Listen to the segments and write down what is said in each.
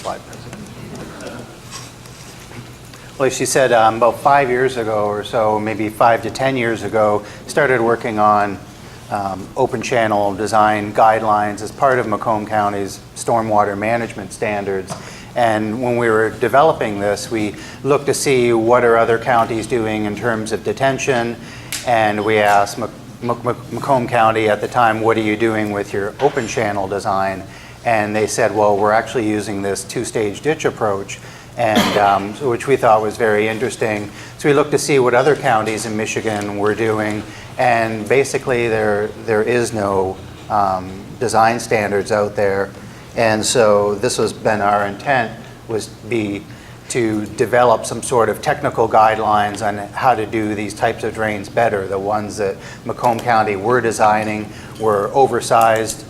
slide, please. Well, she said about 5 years ago or so, maybe 5 to 10 years ago, started working on open channel design guidelines as part of Macomb County's stormwater management standards. And when we were developing this, we looked to see what are other counties doing in terms of detention, and we asked Macomb County at the time, what are you doing with your open channel design? And they said, well, we're actually using this two-stage ditch approach, and which we thought was very interesting. So we looked to see what other counties in Michigan were doing, and basically there is no design standards out there. And so this has been our intent, was to develop some sort of technical guidelines on how to do these types of drains better. The ones that Macomb County were designing were oversized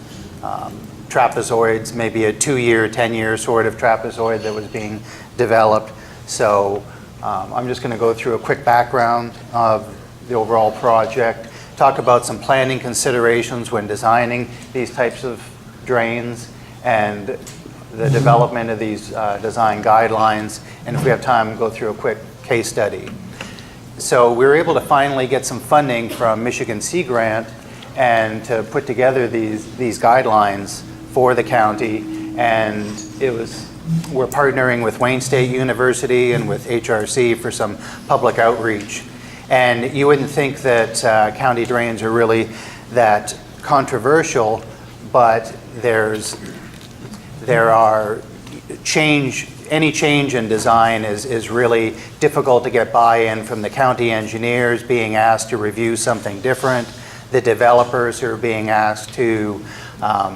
trapezoids, maybe a 2-year, 10-year sort of trapezoid that was being developed. So I'm just going to go through a quick background of the overall project, talk about some planning considerations when designing these types of drains, and the development of these design guidelines, and if we have time, go through a quick case study. So we were able to finally get some funding from Michigan Sea Grant and to put together these guidelines for the county, and we're partnering with Wayne State University and with HRC for some public outreach. And you wouldn't think that county drains are really that controversial, but any change in design is really difficult to get buy-in from the county engineers being asked to review something different, the developers who are being asked to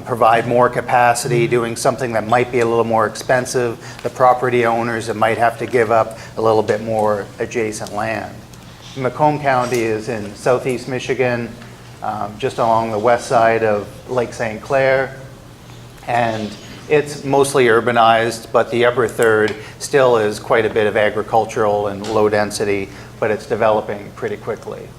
provide more capacity, doing something that might be a little more expensive, the property owners that might have to give up a little bit more adjacent land. Macomb County is in southeast Michigan, just along the west side of Lake St. Clair, and it's mostly urbanized, but the upper third still is quite a bit of agricultural and low density, but it's developing pretty quickly.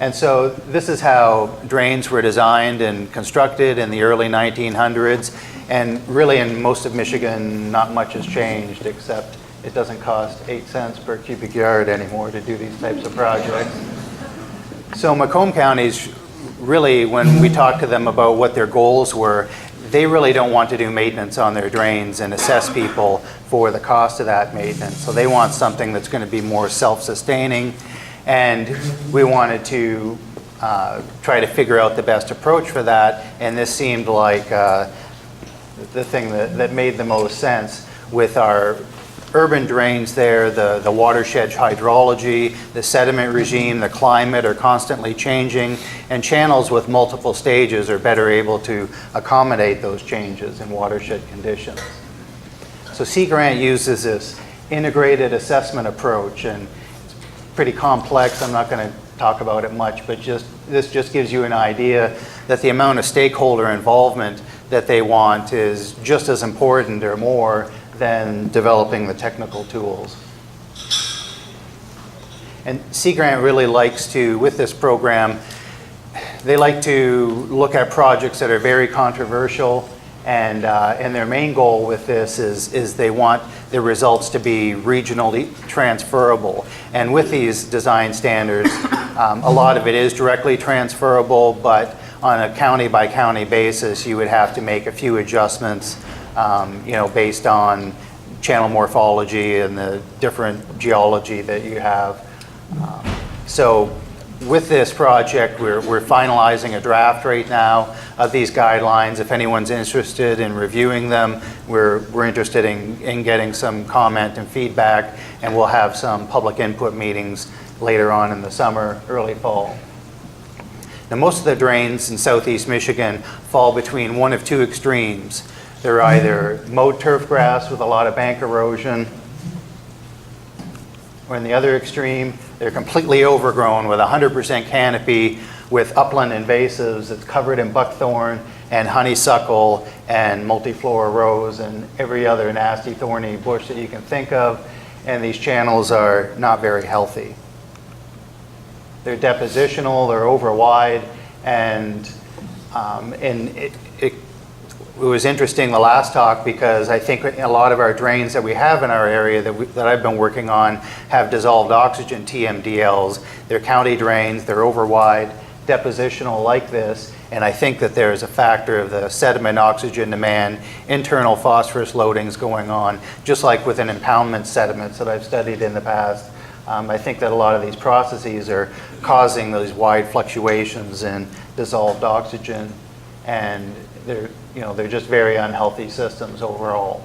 And so this is how drains were designed and constructed in the early 1900s, and really in most of Michigan not much has changed, except it doesn't cost 8 cents per cubic yard anymore to do these types of projects. So Macomb County's really, when we talked to them about what their goals were, they really don't want to do maintenance on their drains and assess people for the cost of that maintenance. So they want something that's going to be more self-sustaining, and we wanted to try to figure out the best approach for that, and this seemed like the thing that made the most sense. With our urban drains there, the watershed hydrology, the sediment regime, the climate are constantly changing, and channels with multiple stages are better able to accommodate those changes in watershed conditions. So Sea Grant uses this integrated assessment approach, and it's pretty complex. I'm not going to talk about it much, but this just gives you an idea that the amount of stakeholder involvement that they want is just as important or more than developing the technical tools. And Sea Grant really likes to, with this program, they like to look at projects that are very controversial, and their main goal with this is they want the results to be regionally transferable. And with these design standards, a lot of it is directly transferable, but on a county by county basis, you would have to make a few adjustments based on channel morphology and the different geology that you have. So with this project, we're finalizing a draft right now of these guidelines. If anyone's interested in reviewing them, we're interested in getting some comment and feedback, and we'll have some public input meetings later on in the summer, early fall. Now, most of the drains in southeast Michigan fall between one of two extremes. They're either mowed turf grass with a lot of bank erosion, or in the other extreme, they're completely overgrown with 100% canopy with upland invasives that's covered in buckthorn and honeysuckle and multiflora rose and every other nasty thorny bush that you can think of, and these channels are not very healthy. They're depositional, they're over wide, and it was interesting the last talk because I think a lot of our drains that we have in our area that I've been working on have dissolved oxygen TMDLs. They're county drains, they're over wide, depositional like this, and I think that there's a factor of the sediment oxygen demand, internal phosphorus loadings going on, just like with an impoundment sediments that I've studied in the past. I think that a lot of these processes are causing those wide fluctuations in dissolved oxygen, and they're just very unhealthy systems overall.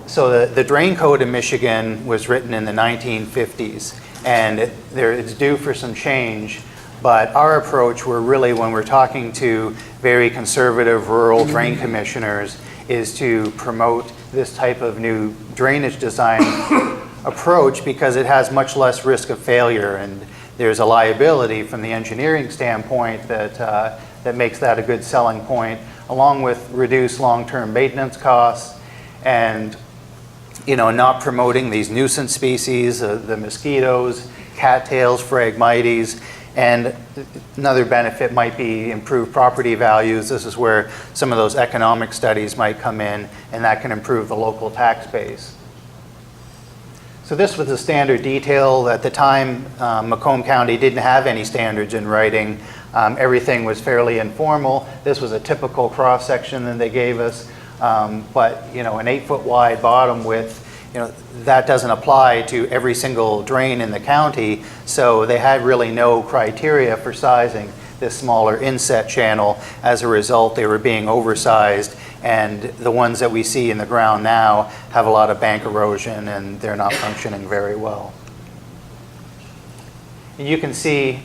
So the drain code in Michigan was written in the 1950s, and it's due for some change. But our approach, when we're talking to very conservative rural drain commissioners, is to promote this type of new drainage design approach because it has much less risk of failure, and there's a liability from the engineering standpoint that makes that a good selling point, along with reduced long-term maintenance costs and not promoting these nuisance species, the mosquitoes, cattails, Phragmites. And another benefit might be improved property values. This is where some of those economic studies might come in, and that can improve the local tax base. So this was the standard detail. At the time, Macomb County didn't have any standards in writing. Everything was fairly informal. This was a typical cross-section that they gave us, but an 8-foot wide bottom width, that doesn't apply to every single drain in the county, so they had really no criteria for sizing this smaller inset channel. As a result, they were being oversized, and the ones that we see in the ground now have a lot of bank erosion, and they're not functioning very well. And you can see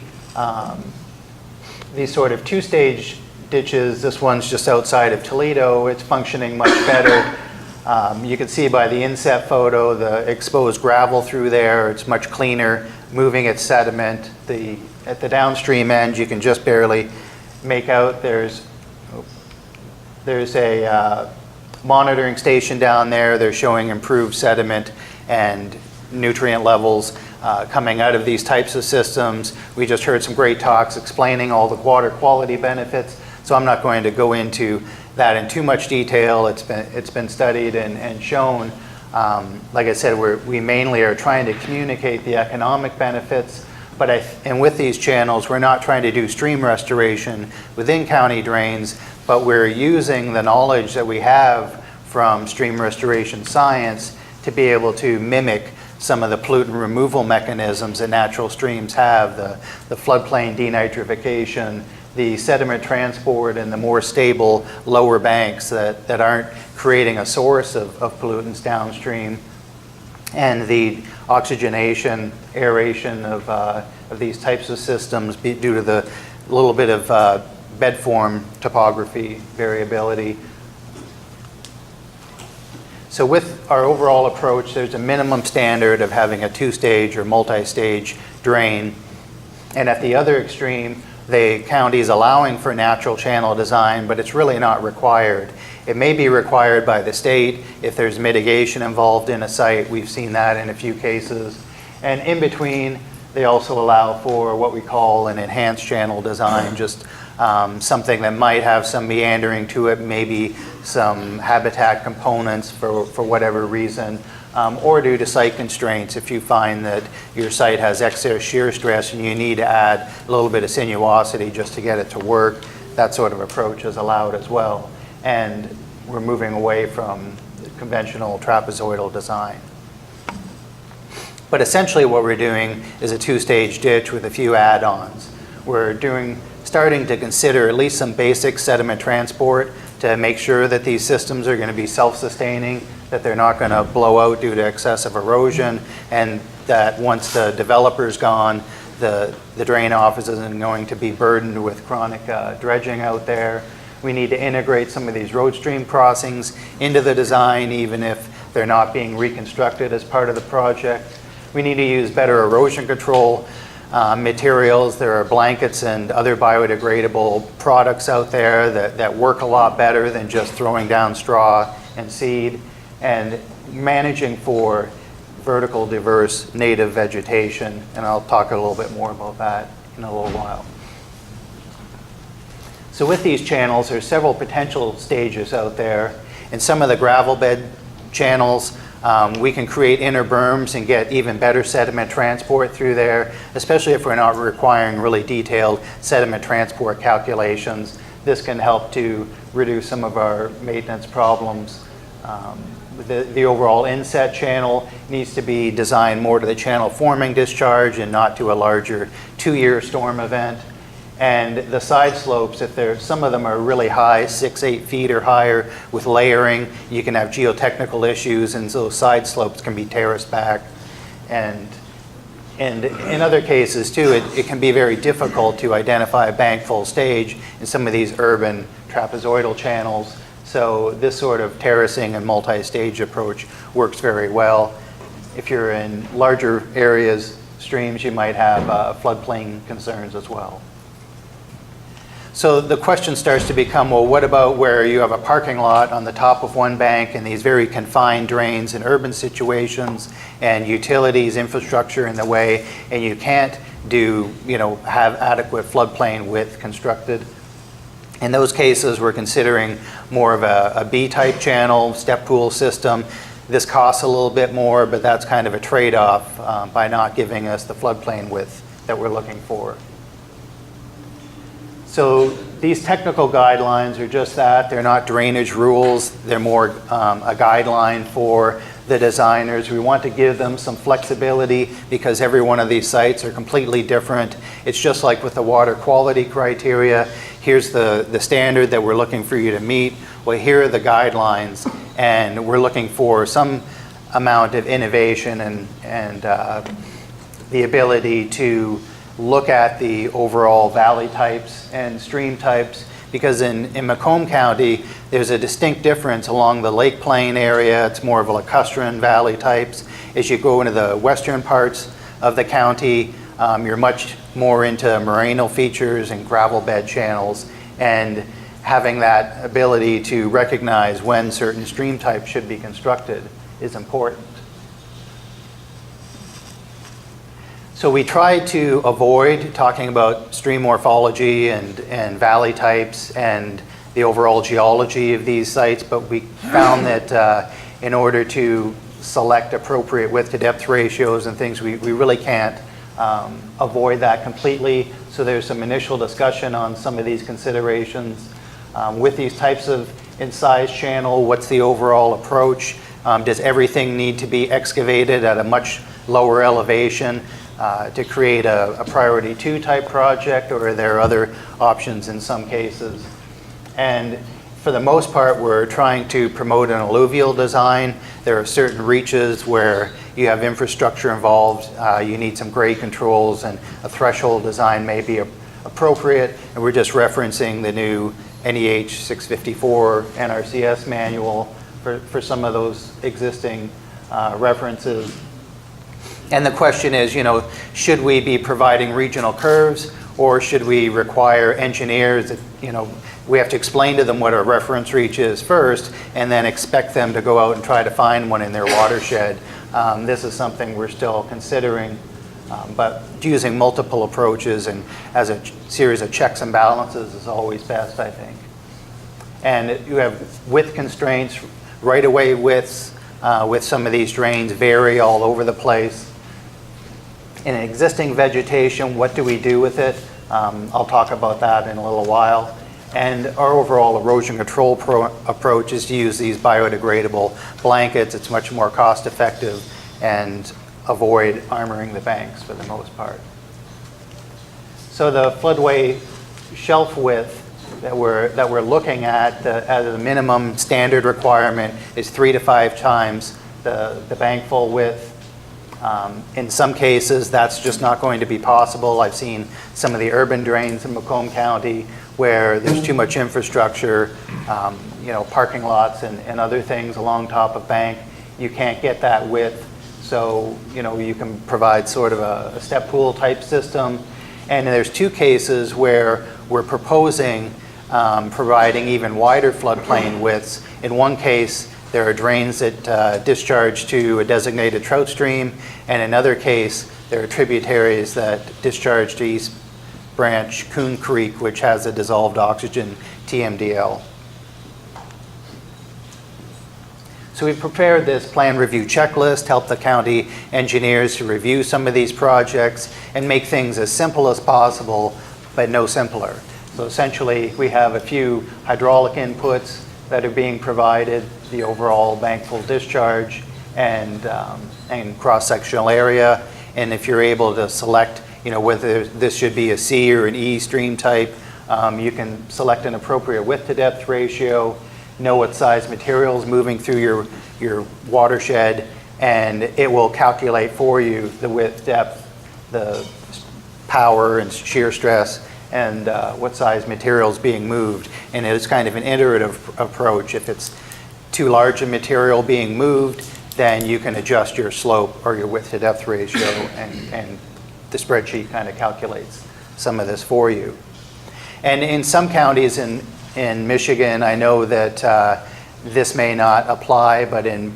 these sort of two-stage ditches. This one's just outside of Toledo. It's functioning much better. You can see by the inset photo the exposed gravel through there. It's much cleaner, moving its sediment. At the downstream end, you can just barely make out there's a monitoring station down there. They're showing improved sediment and nutrient levels coming out of these types of systems. We just heard some great talks explaining all the water quality benefits, so I'm not going to go into that in too much detail. It's been studied and shown. Like I said, we mainly are trying to communicate the economic benefits, and with these channels, we're not trying to do stream restoration within county drains, but we're using the knowledge that we have from stream restoration science to be able to mimic some of the pollutant removal mechanisms that natural streams have, the floodplain denitrification, the sediment transport, and the more stable lower banks that aren't creating a source of pollutants downstream, and the oxygenation, aeration of these types of systems due to the little bit of bed form topography variability. So with our overall approach, there's a minimum standard of having a two-stage or multi-stage drain, and at the other extreme, the county is allowing for natural channel design, but it's really not required. It may be required by the state if there's mitigation involved in a site. We've seen that in a few cases. And in between, they also allow for what we call an enhanced channel design, just something that might have some meandering to it, maybe some habitat components for whatever reason, or due to site constraints. If you find that your site has excess shear stress and you need to add a little bit of sinuosity just to get it to work, that sort of approach is allowed as well. And we're moving away from the conventional trapezoidal design. But essentially what we're doing is a two-stage ditch with a few add-ons. We're starting to consider at least some basic sediment transport to make sure that these systems are going to be self-sustaining, that they're not going to blow out due to excessive erosion, and that once the developer's gone, the drain office isn't going to be burdened with chronic dredging out there. We need to integrate some of these road stream crossings into the design, even if they're not being reconstructed as part of the project. We need to use better erosion control materials. There are blankets and other biodegradable products out there that work a lot better than just throwing down straw and seed, and managing for vertical diverse native vegetation, and I'll talk a little bit more about that in a little while. So with these channels, there's several potential stages out there. In some of the gravel bed channels, we can create inner berms and get even better sediment transport through there, especially if we're not requiring really detailed sediment transport calculations. This can help to reduce some of our maintenance problems. The overall inset channel needs to be designed more to the channel forming discharge and not to a larger 2-year storm event. And the side slopes, some of them are really high, 6-8 feet or higher with layering, you can have geotechnical issues, and those side slopes can be terraced back. And in other cases too, it can be very difficult to identify a bank full stage in some of these urban trapezoidal channels. So this sort of terracing and multi-stage approach works very well. If you're in larger areas, streams, you might have floodplain concerns as well. So the question starts to become, well, what about where you have a parking lot on the top of one bank and these very confined drains in urban situations and utilities, infrastructure in the way, and you can't have adequate floodplain width constructed? In those cases, we're considering more of a B-type channel, step pool system. This costs a little bit more, but that's kind of a trade-off by not giving us the floodplain width that we're looking for. So these technical guidelines are just that. They're not drainage rules. They're more a guideline for the designers. We want to give them some flexibility because every one of these sites are completely different. It's just like with the water quality criteria. Here's the standard that we're looking for you to meet. Well, here are the guidelines, and we're looking for some amount of innovation and the ability to look at the overall valley types and stream types, because in Macomb County, there's a distinct difference along the lake plain area. It's more of a lacustrine valley types. As you go into the western parts of the county, you're much more into morainal features and gravel bed channels, and having that ability to recognize when certain stream types should be constructed is important. So we try to avoid talking about stream morphology and valley types and the overall geology of these sites, but we found that in order to select appropriate width to depth ratios and things, we really can't avoid that completely. So there's some initial discussion on some of these considerations. With these types of incised channel, what's the overall approach? Does everything need to be excavated at a much lower elevation to create a priority 2 type project, or are there other options in some cases? And for the most part, we're trying to promote an alluvial design. There are certain reaches where you have infrastructure involved, you need some grade controls, and a threshold design may be appropriate. And we're just referencing the new NEH 654 NRCS manual for some of those existing references. And the question is, should we be providing regional curves, or should we require engineers that, we have to explain to them what a reference reach is first, and then expect them to go out and try to find one in their watershed. This is something we're still considering, but using multiple approaches and as a series of checks and balances is always best, I think. And you have width constraints, right-of-way widths with some of these drains vary all over the place. In existing vegetation, what do we do with it? I'll talk about that in a little while. And our overall erosion control approach is to use these biodegradable blankets. It's much more cost effective and avoid armoring the banks for the most part. So the floodway shelf width that we're looking at as a minimum standard requirement is 3 to 5 times the bank full width. In some cases, that's just not going to be possible. I've seen some of the urban drains in Macomb County where there's too much infrastructure, parking lots and other things along top of bank. You can't get that width. So, you can provide sort of a step pool type system. And there's 2 cases where we're proposing providing even wider floodplain widths. In one case, there are drains that discharge to a designated trout stream, and in another case, there are tributaries that discharge to East branch, Coon Creek, which has a dissolved oxygen TMDL. So we prepared this plan review checklist, helped the county engineers to review some of these projects and make things as simple as possible, but no simpler. So essentially, we have a few hydraulic inputs that are being provided, the overall bankful discharge and cross-sectional area. And if you're able to select, whether this should be a C or an E stream type, you can select an appropriate width to depth ratio, know what size material is moving through your watershed, and it will calculate for you the width, depth, the power and shear stress, and what size material is being moved. And it's kind of an iterative approach. If it's too large a material being moved, then you can adjust your slope or your width to depth ratio, and the spreadsheet kind of calculates some of this for you. And in some counties in Michigan, I know that this may not apply, but in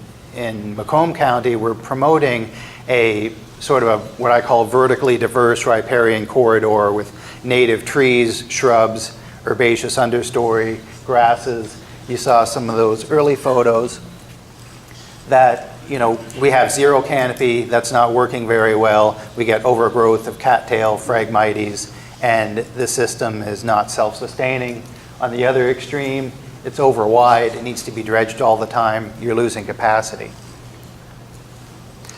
Macomb County, we're promoting a sort of what I call vertically diverse riparian corridor with native trees, shrubs, herbaceous understory, grasses. You saw some of those early photos that, we have zero canopy. That's not working very well. We get overgrowth of cattail, Phragmites, and the system is not self-sustaining. On the other extreme, it's over wide. It needs to be dredged all the time. You're losing capacity.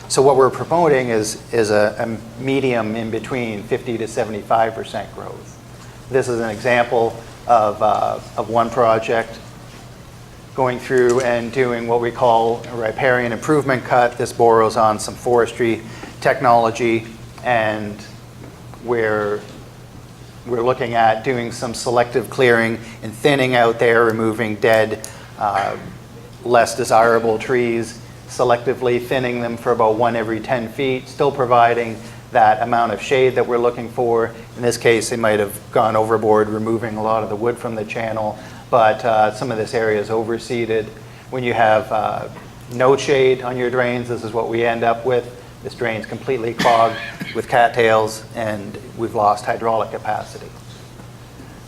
So what we're promoting is a medium in between 50 to 75% growth. This is an example of one project going through and doing what we call a riparian improvement cut. This borrows on some forestry technology, and we're looking at doing some selective clearing and thinning out there, removing dead, less desirable trees, selectively thinning them for about 1 every 10 feet, still providing that amount of shade that we're looking for. In this case, they might have gone overboard, removing a lot of the wood from the channel, but some of this area is overseeded. When you have no shade on your drains, this is what we end up with. This drain's completely clogged with cattails, and we've lost hydraulic capacity.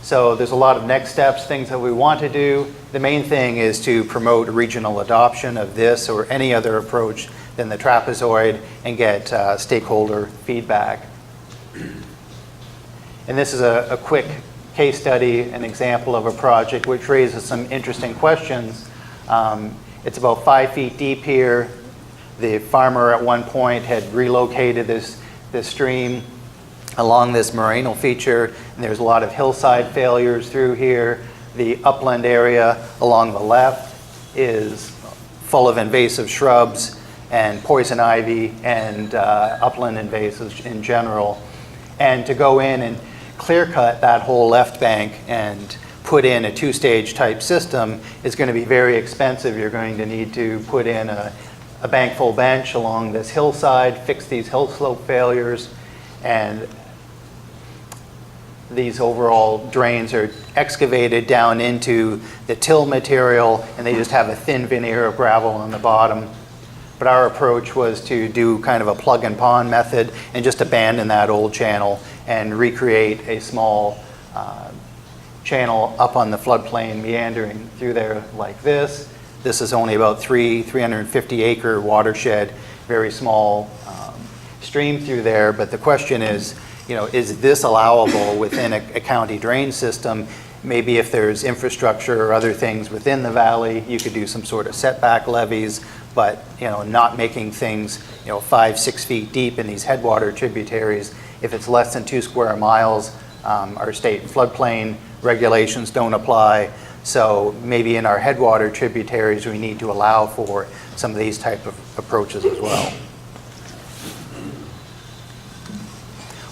So there's a lot of next steps, things that we want to do. The main thing is to promote regional adoption of this or any other approach than the trapezoid and get stakeholder feedback. And this is a quick case study, an example of a project which raises some interesting questions. It's about 5 feet deep here. The farmer at one point had relocated this stream along this morainal feature, and there's a lot of hillside failures through here. The upland area along the left is full of invasive shrubs and poison ivy and upland invasives in general. And to go in and clear cut that whole left bank and put in a 2-stage type system is going to be very expensive. You're going to need to put in a bankful bench along this hillside, fix these hill slope failures, and these overall drains are excavated down into the till material, and they just have a thin veneer of gravel on the bottom. But our approach was to do kind of a plug and pond method and just abandon that old channel and recreate a small channel up on the floodplain, meandering through there like this. This is only about 350 acre watershed, very small stream through there. But the question is this allowable within a county drain system? Maybe if there's infrastructure or other things within the valley, you could do some sort of setback levees, but not making things 5-6 feet deep in these headwater tributaries. If it's less than 2 square miles, our state floodplain regulations don't apply. So maybe in our headwater tributaries, we need to allow for some of these type of approaches as well.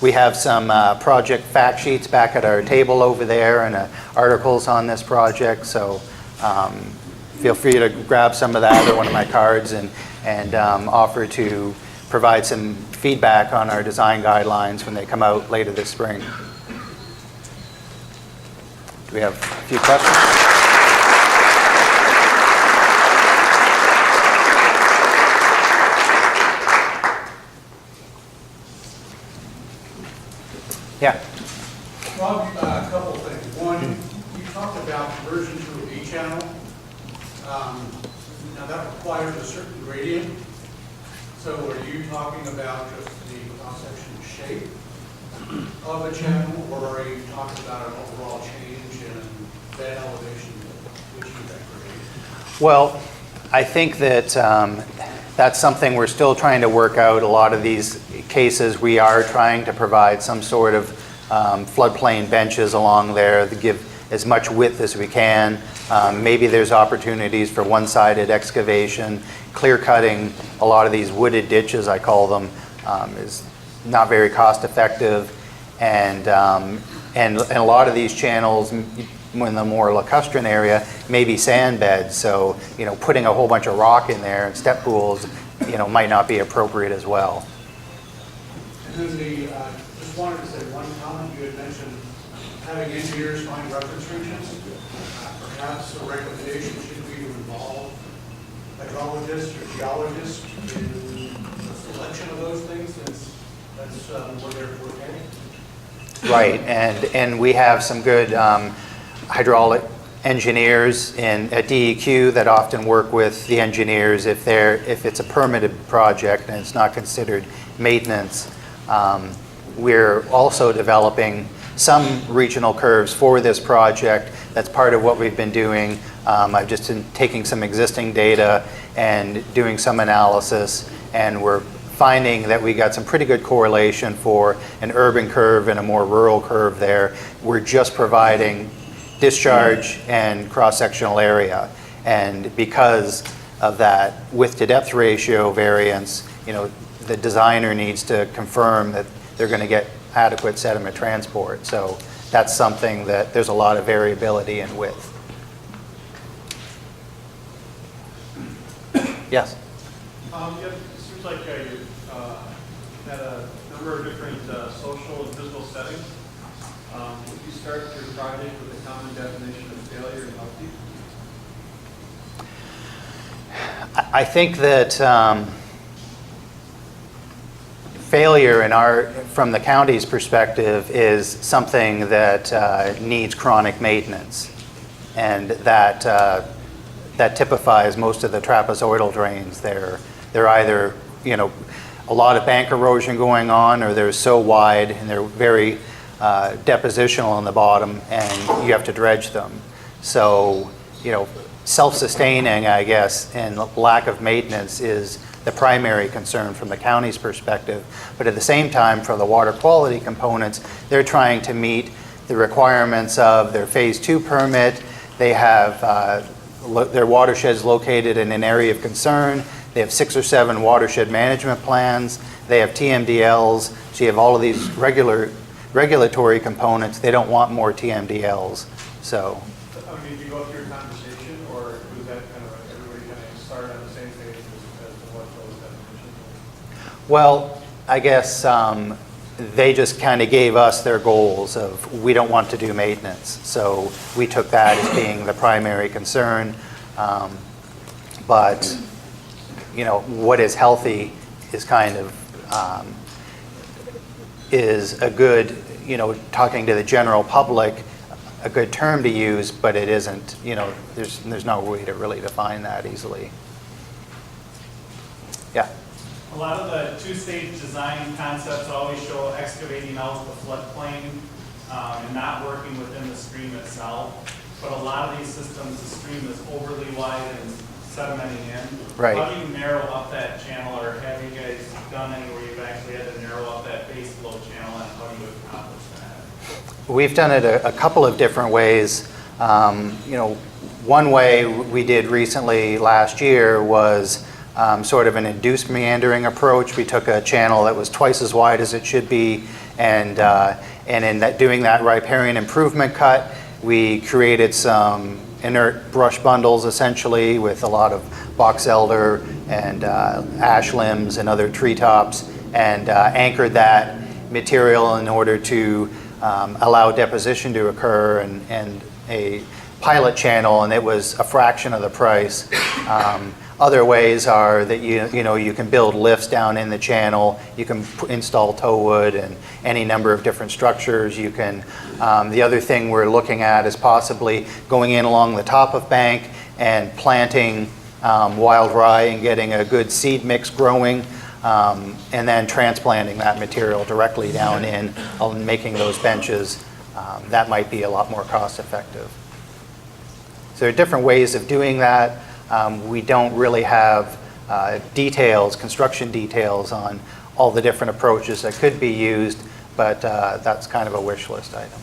We have some project fact sheets back at our table over there and articles on this project. So feel free to grab some of that or one of my cards and offer to provide some feedback on our design guidelines when they come out later this spring. Do we have a few questions? Yeah. Rob, a couple things. One, you talked about conversion to a B channel. Now that requires a certain gradient. So are you talking about just the cross-section shape of a channel, or are you talking about an overall change in bed elevation to achieve that gradient? Well, I think that that's something we're still trying to work out. A lot of these cases, we are trying to provide some sort of floodplain benches along there to give as much width as we can. Maybe there's opportunities for one-sided excavation. Clear cutting a lot of these wooded ditches, I call them, is not very cost effective. And a lot of these channels in the more lacustrine area may be sand beds. So, you know, putting a whole bunch of rock in there and step pools, you know, might not be appropriate as well. And then just wanted to say one comment. You had mentioned having engineers find reference regions. Perhaps a recommendation should be to involve hydrologists or geologists in the selection of those things, since that's what they're forte. Right, and we have some good hydraulic engineers at DEQ that often work with the engineers if it's a permitted project and it's not considered maintenance. We're also developing some regional curves for this project. That's part of what we've been doing. I've just been taking some existing data and doing some analysis, and we're finding that we got some pretty good correlation for an urban curve and a more rural curve there. We're just providing discharge and cross-sectional area. And because of that width to depth ratio variance, you know, the designer needs to confirm that they're going to get adequate sediment transport. So that's something that there's a lot of variability in width. Yes? Yeah, it seems like you had a number of different social and physical settings. Would you start your project with a common definition of failure and healthy? I think that failure from the county's perspective is something that needs chronic maintenance, and that typifies most of the trapezoidal drains. They're either, you know, a lot of bank erosion going on, or they're so wide and they're very depositional on the bottom, and you have to dredge them. So, you know, self-sustaining, I guess, and lack of maintenance is the primary concern from the county's perspective. But at the same time, for the water quality components, they're trying to meet the requirements of their Phase 2 permit. They have their watersheds located in an area of concern. They have 6 or 7 watershed management plans. They have TMDLs. So you have all of these regulatory components. They don't want more TMDLs. So. I mean, did you go through a conversation, or was that kind of everybody kind of started on the same page as to what those definitions were? Well, I guess they just kind of gave us their goals of, we don't want to do maintenance. So we took that as being the primary concern. But, you know, what is healthy is kind of, is a good, you know, talking to the general public, a good term to use, but it isn't, you know, there's no way to really define that easily. Yeah. A lot of the two-stage design concepts always show excavating out the floodplain and not working within the stream itself. But a lot of these systems, the stream is overly wide and sedimenting in. Right. How do you narrow up that channel, or have you guys done any where you've actually had to narrow up that base flow channel, and how do you accomplish that? We've done it a couple of different ways. You know, one way we did recently last year was sort of an induced meandering approach. We took a channel that was twice as wide as it should be, and in doing that riparian improvement cut, we created some inert brush bundles, essentially, with a lot of box elder and ash limbs and other treetops, and anchored that material in order to allow deposition to occur, and a pilot channel, and it was a fraction of the price. Other ways are that you can build lifts down in the channel, you can install tow wood and any number of different structures. You can, the other thing we're looking at is possibly going in along the top of bank and planting wild rye and getting a good seed mix growing, and then transplanting that material directly down in and making those benches. That might be a lot more cost effective. So there are different ways of doing that. We don't really have details, construction details on all the different approaches that could be used, but that's kind of a wish list item.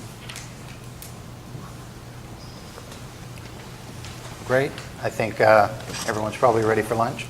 Great. I think everyone's probably ready for lunch.